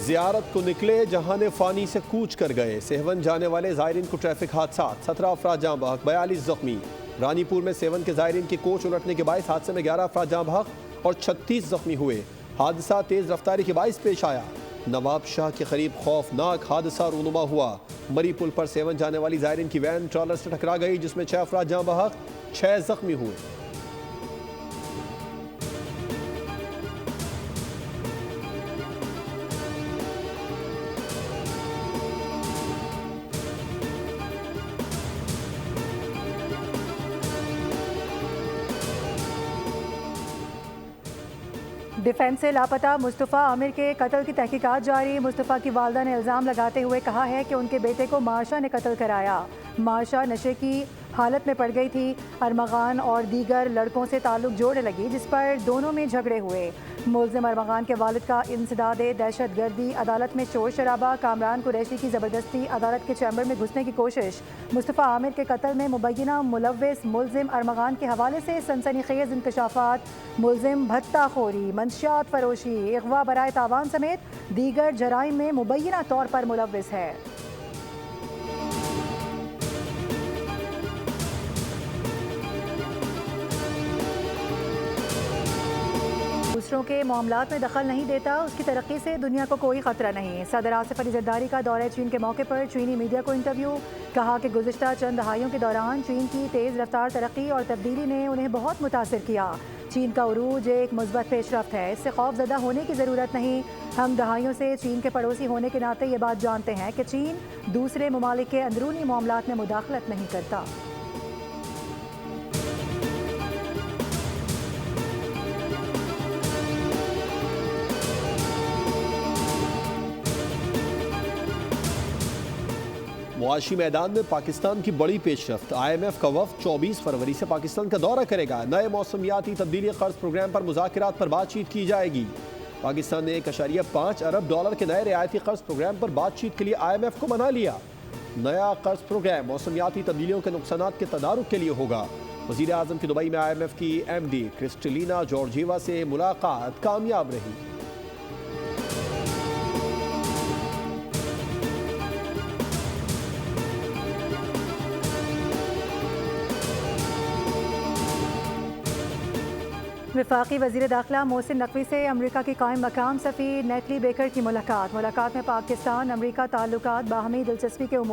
जियारत को निकले जहां फ़ानी से कूच कर गए। सेवन जाने वाले ज़ायरीन को ट्रैफिक हादसा, 17 अफराद जाँ बहक, 42 जख्मी। रानीपुर में सेवन के ज़ायरीन की कोच उलटने के बायस हादसे में 11 अफराद जाँ बहक और 36 जख्मी हुए। हादसा तेज़ रफ्तारी के बायस पेश आया। नवाब शाह के करीब खौफनाक हादसा रूनुमा हुआ। मरी पुल पर सेवन जाने वाली ज़ायरीन की वैन ट्रॉलर से टकरा गई, जिसमें 6 अफराद जाँ बहक, 6 जख्मी हुए। डिफेंस से लापता मुस्तफ़ा आमिर के कत्ल की तहकीकात जारी। मुस्तफ़ा की वालदा ने इल्ज़ाम लगाते हुए कहा है कि उनके बेटे को मार्शा ने कत्ल कराया। मार्शा नशे की हालत में पड़ गई थी। अरमगान और दीगर लड़कों से ताल्लुक जोड़ने लगी, जिस पर दोनों में झगड़े हुए। मुल्ज़िम अरमगान के वालिद का इंसदाद दहशत गर्दी, अदालत में शोर शराबा। कामरान कुरैशी की ज़बरदस्ती अदालत के चैम्बर में घुसने की कोशिश। मुस्तफ़ा आमिर के कत्ल में मुबैना मुलव्विस मुल्ज़िम अरमगान के हवाले से सनसनीखेज़ इंकशाफात। मुल्ज़िम भत्ताखोरी, मंशियात फरोशी, अगवा बराए तावान समेत दीगर जराइम में मुबैना तौर पर मुलव्विस है। दूसरों के मामलात में दखल नहीं देता, उसकी तरक्की से दुनिया को कोई खतरा नहीं। सदर आसिफ अली जरदारी का दौरे चीन के मौके पर चीनी मीडिया को इंटरव्यू। कहा कि गुज़िश्ता चंद दहाइयों के दौरान चीन की तेज़ रफ्तार तरक्की और तब्दीली ने उन्हें बहुत मुतासिर किया। चीन का उरूज एक मुस्बत पेशरफ्त है, इससे खौफजदा होने की ज़रूरत नहीं। हम दहाइयों से चीन के पड़ोसी होने के नाते ये बात जानते हैं कि चीन दूसरे ममालिक के अंदरूनी मामलात में मुदाखलत नहीं करता। मुआशी मैदान में पाकिस्तान की बड़ी पेशरफ्त। IMF का वफ़द 24 फरवरी से पाकिस्तान का दौरा करेगा। नए मौसमियाती तब्दीली कर्ज प्रोग्राम पर मुज़ाकरात पर बातचीत की जाएगी। पाकिस्तान ने $1.5 अरब के नए रियायती कर्ज प्रोग्राम पर बातचीत के लिए IMF को मना लिया। नया कर्ज प्रोग्राम मौसमियाती तब्दीलियों के नुकसानात के तदारुक के लिए होगा। वज़ीर आज़म की दुबई में IMF की MD क्रिस्टलिना जॉर्जिवा से मुलाकात कामयाब रही। वफाकी वज़ीर दाखिला मोहसिन नकवी से अमरीका की कायम मकाम सफ़ीर नेटली बेकर की मुलाकात में पाकिस्तान अमरीका ताल्लुकात बाहमी दिलचस्पी के उमूर